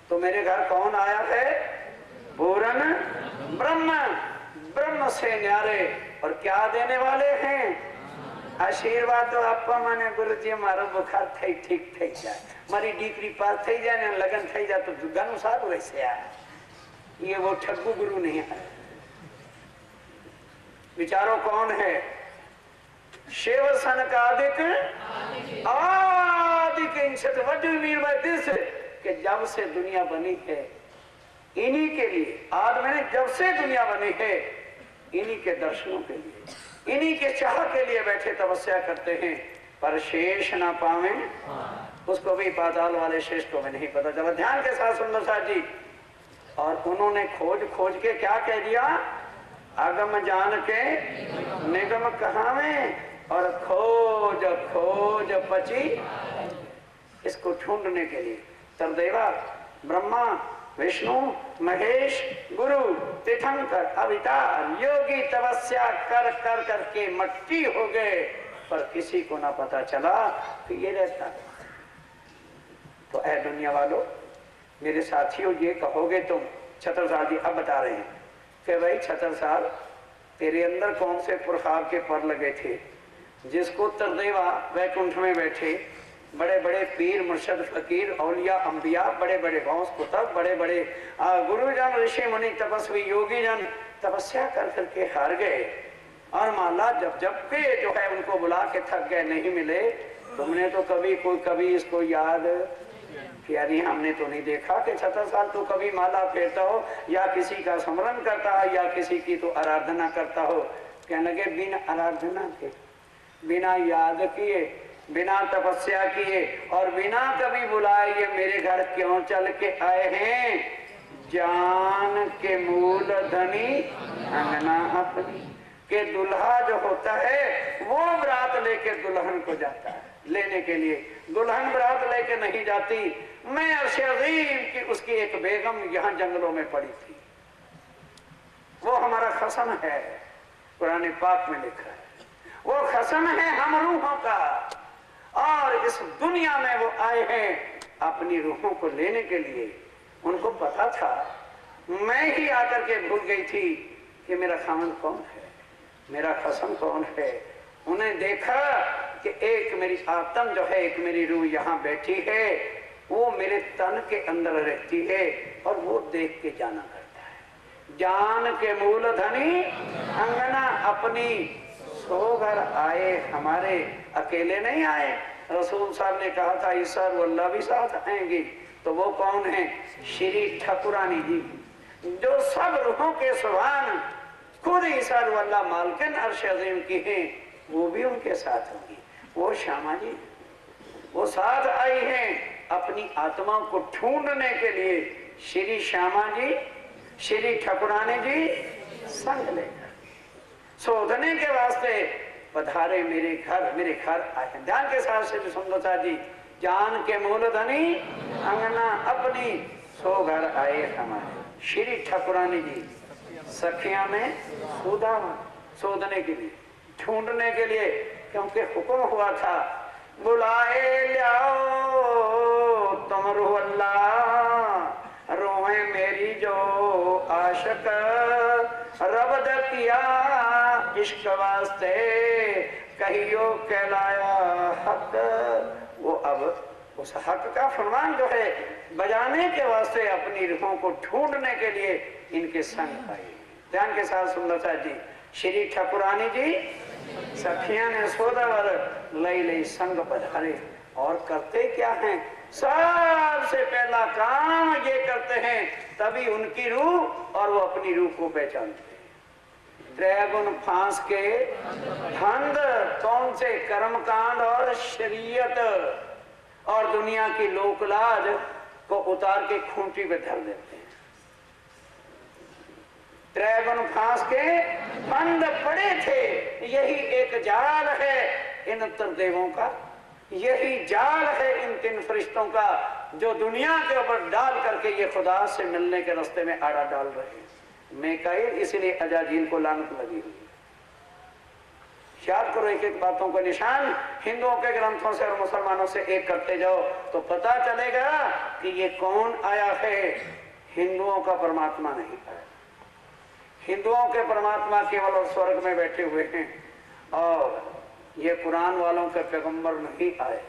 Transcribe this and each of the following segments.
तो मेरे घर कौन आया है? पूर्ण ब्रह्म, ब्रह्म से न्यारे और क्या देने वाले हैं? आशीर्वाद तो आपका माने गुरुजी मारो बुखार थई ठीक થઈ જાય, મારી દીકરી પાસ થઈ જાય ને લગન થઈ જાય તો દુગાનું સારું રહેશે યાર। ये वो ठग्गू गुरु नहीं है। विचारो कौन है? शिव सनकादिक आदिक इंशत। What do you mean by this? कि जब से दुनिया बनी है इन्हीं के लिए, आज मैंने जब से दुनिया बनी है इन्हीं के दर्शनों के लिए, इन्हीं के चाह के लिए बैठे तपस्या करते हैं। पर शेष ना पावे उसको भी पाताल वाले शेष को भी नहीं पता चला। ध्यान के साथ सुंदर साथ जी। और उन्होंने खोज खोज के क्या कह दिया? अगम जान के निगम कहावे और खोज खोज पची। इसको ढूंढने के लिए तरदेवा ब्रह्मा विष्णु महेश गुरु तीर्थंकर अवतार योगी तपस्या कर कर करके मट्टी हो गए, पर किसी को ना पता चला कि ये रहता। तो ऐ दुनिया वालों, मेरे साथियों, ये कहोगे तुम छत्रसाल जी अब बता रहे हैं कि भाई छत्रसाल तेरे अंदर कौन से पुरखार के पर लगे थे जिसको तरदेवा वैकुंठ में बैठे बड़े बड़े पीर मुर्शद फकीर औलिया अंबिया, बड़े बड़े गौस कुतुब, बड़े बड़े गुरुजन ऋषि मुनि तपस्वी योगी जन तपस्या कर करके हार गए। और माला जब जब के जो है उनको बुला के थक गए, नहीं मिले। तुमने तो कभी इसको याद किया नहीं? हमने तो नहीं देखा कि 70 साल तो कभी माला फेरता हो या किसी का स्मरण करता हो या किसी की तो आराधना करता हो। कहने लगे बिना आराधना के, बिना याद किए, बिना तपस्या किए और बिना कभी बुलाए ये मेरे घर क्यों चल के आए हैं? जान के मूल धनी अंगना अपनी। के दुल्हा जो होता है वो बरात लेके दुल्हन को जाता है लेने के लिए, दुल्हन बरात लेके नहीं जाती। मैं अर्श अज़ीम की उसकी एक बेगम यहाँ जंगलों में पड़ी थी, वो हमारा खसन है, कुरान पाक में लिखा है। वो खसन है हम रूहों का, और इस दुनिया में वो आए हैं अपनी रूहों को लेने के लिए। उनको पता था, मैं ही आकर के भूल गई थी कि मेरा खामन कौन है, मेरा खसन कौन है। उन्हें देखा कि एक मेरी आत्म जो है, एक मेरी रूह यहाँ बैठी है, वो मेरे तन के अंदर रहती है और वो देख के जाना करता है। जान के मूल धनी अंगना अपनी, सो घर आए हमारे, अकेले नहीं आए। रसूल साहब ने कहा था ईसा अल्लाह भी साथ आएंगे। तो वो कौन है? श्री ठाकुरानी जी, जो सब रूहों के सुभान खुद ईसा अल्लाह मालकिन अर्श अज़ीम की हैं, वो भी उनके साथ होंगी। वो श्यामा जी वो साथ आई हैं अपनी आत्मा को ढूंढने के लिए। श्री श्यामा जी, श्री ठाकुरानी जी संग लेकर शोधने के वास्ते पधारे मेरे घर आए। ध्यान के साथ से सुंदरता जी, जान के मूल धनी अंगना अपनी, सो घर आए हमारे। श्री ठाकुरानी जी सखिया में शोधने के लिए, ढूंढने के लिए, क्योंकि हुक्म हुआ था बुलाए लाओ तुम रूह अल्लाह, रोए मेरी जो आशिक रबद किया इश्क वास्ते, कहियो कहलाया हक। वो अब उस हक का फरमान जो है बजाने के वास्ते अपनी रूहों को ढूंढने के लिए इनके संग आई। ध्यान के साथ सुंदरता जी, श्री ठाकुरानी जी सखिया ने सोदावर लई लई संग पधारे। और करते क्या हैं? सबसे पहला काम ये करते हैं, तभी उनकी रूह और वो अपनी रूह को पहचानते हैं। त्रैगुण फांस के फंद, कौन से? कर्मकांड और शरीयत और दुनिया की लोकलाज को उतार के खूंटी पे धर देते हैं। त्रैगुण फांस के फंद पड़े थे, यही एक जाल है इन तरदेवों का, यही जाल है इन 3 फरिश्तों का, जो दुनिया के ऊपर डाल करके ये खुदा से मिलने के रास्ते में आड़ा डाल रहे हैं। मिकाईल इसलिए अजाजील को लानत लगी हुई। याद करो एक एक बातों का निशान हिंदुओं के ग्रंथों से और मुसलमानों से एक करते जाओ तो पता चलेगा कि ये कौन आया है। हिंदुओं का परमात्मा नहीं आया। हिंदुओं के परमात्मा केवल स्वर्ग में बैठे हुए हैं और ये कुरान वालों के पैगंबर नहीं आए।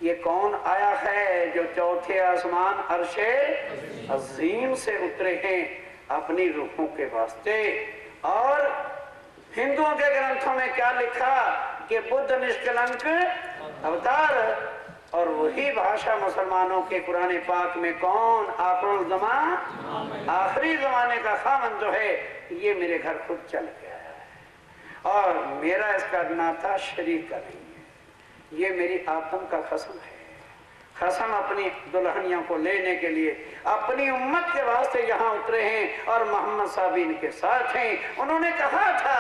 ये कौन आया है जो चौथे आसमान अर्शे अजीम से उतरे हैं अपनी रूहों के वास्ते। और हिंदुओं के ग्रंथों में क्या लिखा कि बुद्ध निष्कलंक अवतार, और वही भाषा मुसलमानों के कुरान पाक में कौन आखिरुल ज़मान आखिरी जमाने का खामन जो है ये मेरे घर खुद चल के आया है और मेरा इसका नाता शरीक का नहीं है। ये मेरी आत्म का कसम है। कसम अपनी दुल्हनियों को लेने के लिए अपनी उम्मत के वास्ते यहाँ उतरे हैं और मोहम्मद साहब इनके साथ हैं। उन्होंने कहा था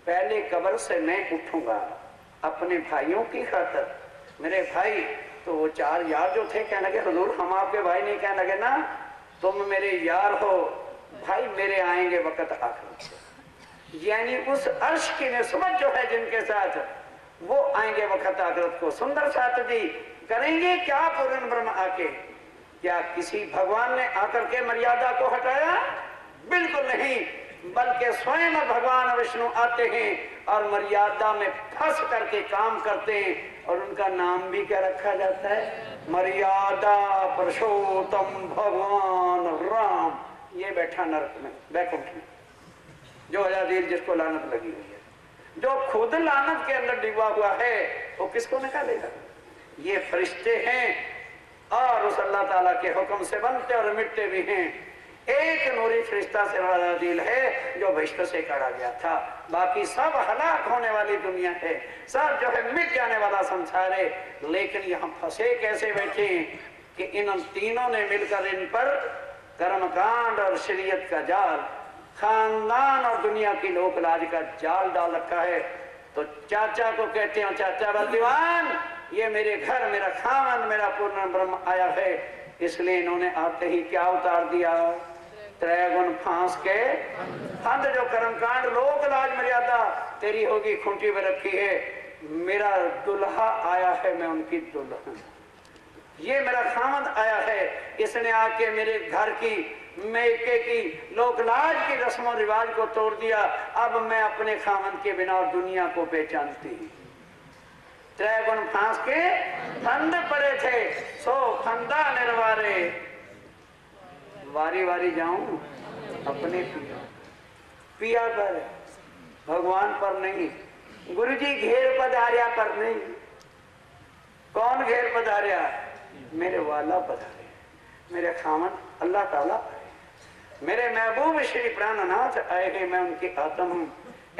पहले कब्र से मैं उठूंगा अपने भाइयों की खातिर। मेरे भाई तो वो चार यार जो थे कहने लगे हुजूर हम आपके भाई नहीं, कहने लगे ना तुम मेरे यार हो भाई, मेरे आएंगे वक्त आखिरत। यानी उस अर्श की निस्बत जो है जिनके साथ वो आएंगे वक्त आखिरत को। सुंदर साथ जी करेंगे क्या पूर्ण ब्रह्म आके? क्या किसी भगवान ने आकर के मर्यादा को हटाया? बिल्कुल नहीं, बल्कि स्वयं भगवान विष्णु आते हैं और मर्यादा में फंस करके काम करते हैं और उनका नाम भी क्या रखा जाता है? मर्यादा पुरुषोत्तम भगवान राम। ये बैठा नरक में बैकुंठ में जो अजादिल जिसको लानत लगी हुई है, जो खुद लानत के अंदर डूबा हुआ है वो किसको निकालेगा? ये फरिश्ते हैं और उस अल्लाह ताला के हुक्म से बनते और मिटते भी हैं। एक नूरी फरिश्ता से अजादिल है जो बहिश्त से काढ़ा गया था, बाकी सब हलाक होने वाली दुनिया है, सब जो है मिट जाने वाला संसार है। लेकिन यहाँ फंसे कैसे बैठे कि इन तीनों ने मिलकर इन पर कर्मकांड और शरीयत का जाल, खानदान और दुनिया की लोक लाज का जाल डाल रखा है। तो चाचा को कहते हैं चाचा बलदीवान, ये मेरे घर मेरा खामन मेरा पूर्ण ब्रह्म आया है, इसलिए इन्होंने आते ही क्या उतार दिया? त्रैगुण फांस के फंद। जो कर्मकांड लोक लाज मर्यादा तेरी होगी खूंटी में रखी है, मेरा दुल्हा आया है मैं उनकी दुल्हन, ये मेरा खामन आया है, इसने आके मेरे घर की मेके की लोकलाज की रस्मों रिवाज को तोड़ दिया। अब मैं अपने खामन के बिना और दुनिया को पहचानती। त्रैगुण फांस के फंद पड़े थे सो फंदा निर्वारे, वारी वारी जाऊं अपने पिया पर, भगवान पर नहीं। गुरुजी घेर पधारिया पर नहीं। कौन घेर पधारिया? मेरे वाला पधारे, मेरे खामन अल्लाह ताला, मेरे महबूब श्री प्राणनाथ आए हैं, मैं उनकी आत्मा हूं।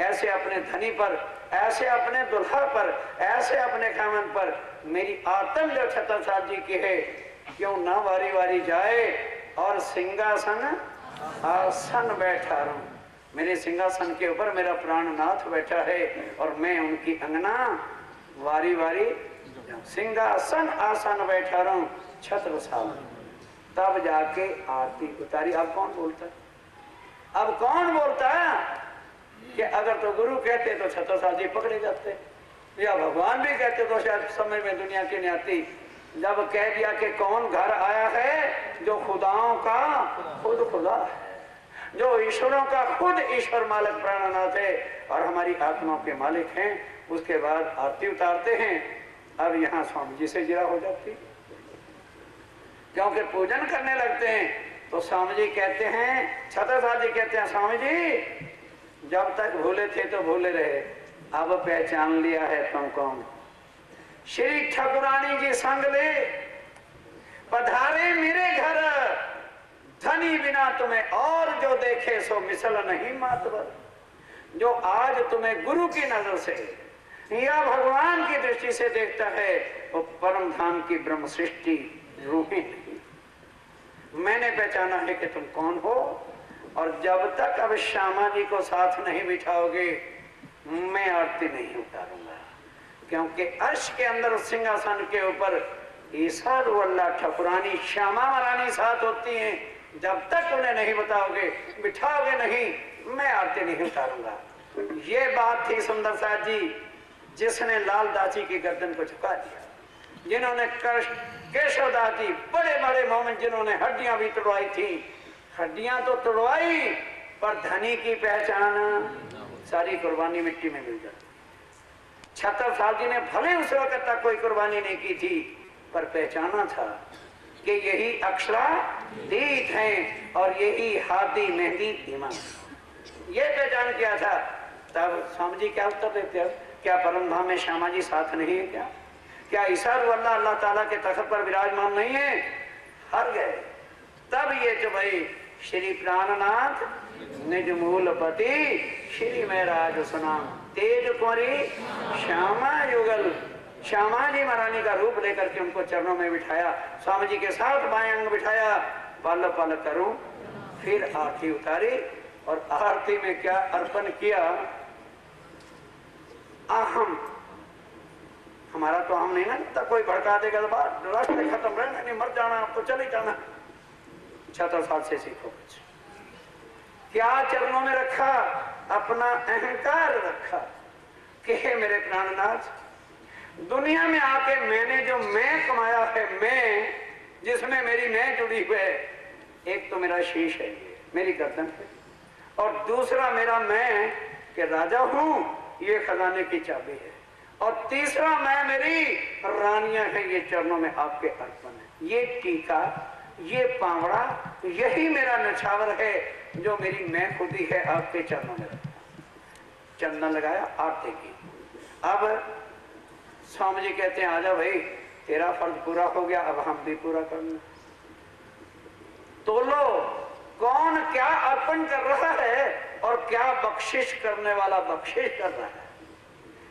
ऐसे अपने धनी पर, ऐसे अपने दुल्हा पर, ऐसे अपने खामन पर मेरी आत्म जो छत्रसाल जी की है क्यों ना वारी वारी जाए और सिंहासन आसन बैठा रहूं। मेरे सिंहासन के ऊपर मेरा प्राणनाथ बैठा है और मैं उनकी अंगना वारी वारी सिंहासन आसन बैठा रहूं छत्रसाल। तब जाके आरती उतारी। अब कौन बोलता है? अब कौन बोलता है कि अगर तो गुरु कहते तो छत्रसाल जी पकड़े जाते, या भगवान भी कहते तो शायद समझ में दुनिया की नहीं आती। जब कह दिया कि कौन घर आया है जो खुदाओं का खुद खुदा है, जो ईश्वरों का खुद ईश्वर मालिक प्राणनाथ है और हमारी आत्माओं के मालिक हैं, उसके बाद आरती उतारते हैं। अब यहाँ स्वामी जी से जिरा हो जाती, क्योंकि पूजन करने लगते हैं तो स्वामी जी कहते हैं, छत्रसाल जी कहते हैं स्वामी जी जब तक भूले थे तो भूले रहे, अब पहचान लिया है तुम कौन। श्री ठाकुरानी जी संग ले पधारे मेरे घर, धनी बिना तुम्हें और जो देखे सो मिसल नहीं मातवर। जो आज तुम्हें गुरु की नजर से या भगवान की दृष्टि से देखता है वो परम धाम की ब्रह्म सृष्टि रूही नहीं। मैंने पहचाना है कि तुम कौन हो, और जब तक अब श्यामा जी को साथ नहीं बिठाओगे मैं आरती नहीं उतारूंगा, क्योंकि अर्श के अंदर सिंहासन के ऊपर ईसा रुअल्लाह ठाकुरानी श्यामा महारानी साथ होती हैं। जब तक उन्हें नहीं बताओगे बिठाओगे नहीं मैं आरती नहीं उतारूंगा। ये बात थी सुंदर साथ जी जिसने लाल दासी की गर्दन को झुका दिया, जिन्होंने केशव दास जी बड़े बड़े मोमिन जिन्होंने हड्डियां भी तोड़वाई थी, हड्डियां तो तोड़वाई पर धनी की पहचान सारी कुर्बानी मिट्टी में मिल जाती। 76 साल जी ने भले उस वक्त तक कोई कुर्बानी नहीं की थी पर पहचाना था कि यही अक्षरातीत हैं और यही हादी मेहंदी ईमान, ये पहचान किया था। तब स्वामी जी क्या उत्तर देते हैं, क्या परम धाम में श्यामा जी साथ नहीं है? क्या ईसा अल्लाह अल्लाह ताला के तख्त पर विराजमान नहीं है? हर गए। तब ये जो भाई श्री प्राणनाथ निज मूलपति श्री महराज सुनाम तेज कुंवरी श्यामा युगल, श्यामा जी महारानी का रूप लेकर के उनको चरणों में बिठाया, स्वामी जी के साथ बाएं अंग बिठाया, पल पल करूं, फिर आरती उतारी और आरती में क्या अर्पण किया? अहम, हमारा तो हम नहीं ना, कोई भड़का देगा तो बात रास्ते खत्म, रहना नहीं, मर जाना, आपको चले जाना। 76 साल से सीखो कुछ। क्या चरणों में रखा? अपना अहंकार रखा कि हे मेरे प्राणनाथ, दुनिया में आके मैंने जो मैं कमाया है, मैं जिसमें मेरी मैं जुड़ी हुई है, एक तो मेरा शीश है, मेरी गर्दन है, और दूसरा मेरा मैं कि राजा हूं, ये खजाने की चाबी है, और तीसरा मैं मेरी रानियां हैं, ये चरणों में आपके अर्पण है। ये टीका, ये पावड़ा, यही मेरा नछावर है जो मेरी मैं खुदी है आपके चरणों में रखा। चंदन लगाया, आरती की। अब स्वामी जी कहते हैं आजा भाई, तेरा फर्ज पूरा हो गया, अब हम भी पूरा करना। तो लो कौन क्या अर्पण कर रहा है और क्या बख्शिश करने वाला बख्शिश कर रहा है।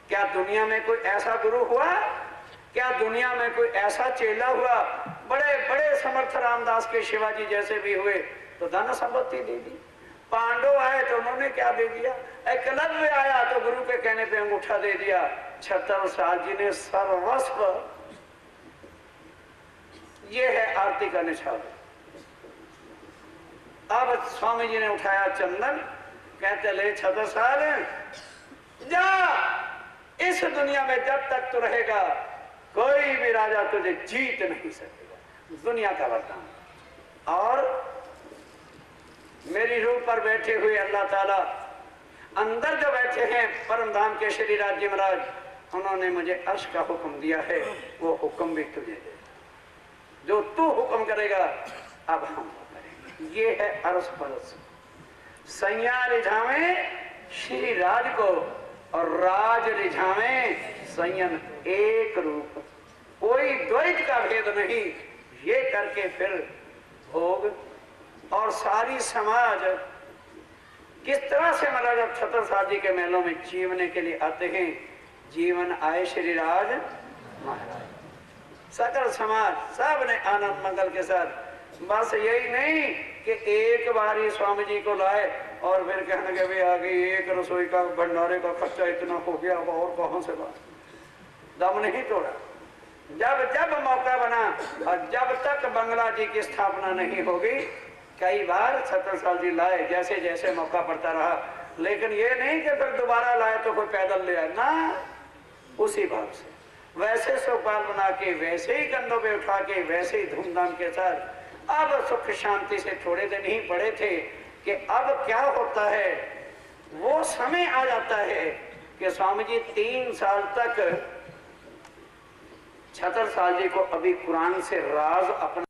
क्या दुनिया में कोई ऐसा गुरु हुआ? क्या दुनिया में कोई ऐसा चेला हुआ? बड़े बड़े समर्थ रामदास के शिवाजी जैसे भी हुए तो धन संपत्ति दे दी, पांडव आए तो उन्होंने क्या दे दिया, एकलव्य आया तो गुरु के कहने पे अंगूठा दे दिया। 76 साल जी ने सर्वस्व, ये है आरती का निछावर। अब स्वामी जी ने उठाया चंदन, कहते ले 76 साल जा, इस दुनिया में जब तक तू रहेगा कोई भी राजा तुझे जीत नहीं सकेगा, दुनिया का वरदान। और मेरी रूह पर बैठे हुए अल्लाह ताला अंदर जो बैठे हैं परम धाम के श्री राज्य महाराज, उन्होंने मुझे अर्श का हुक्म दिया है, वो हुक्म भी तुझे दे, जो तू हुक्म करेगा अब हम करेंगे। ये है अरस परस, सैया रिझावे श्री राज को और राज रिझावे संयन, एक रूप, कोई द्वैत का भेद नहीं। ये करके फिर भोग और सारी समाज किस तरह से महाराज 76 साल जी के महलों में जीवने के लिए आते हैं। जीवन आए श्री राज महाराज, सकल समाज सब ने आनंद मंगल के साथ। बस यही नहीं कि एक बार ही स्वामी जी को लाए और फिर कहने के भी आ गई, एक रसोई का भंडारे का खर्चा इतना हो गया, अब और कहां से बात, दम नहीं तोड़ा। जब जब मौका बना और जब तक बंगला जी की स्थापना नहीं होगी, कई बार 76 साल जी लाए, जैसे जैसे मौका पड़ता रहा, लेकिन ये नहीं कि फिर दोबारा लाए तो कोई पैदल ले आए ना, उसी भाव से वैसे सोपाल बना के, वैसे ही कंधों पे उठा के, वैसे ही धूमधाम के साथ। अब सुख शांति से थोड़े दिन ही पड़े थे कि अब क्या होता है, वो समय आ जाता है कि स्वामी जी 3 साल तक 76 साल जी को अभी कुरान से राज अपना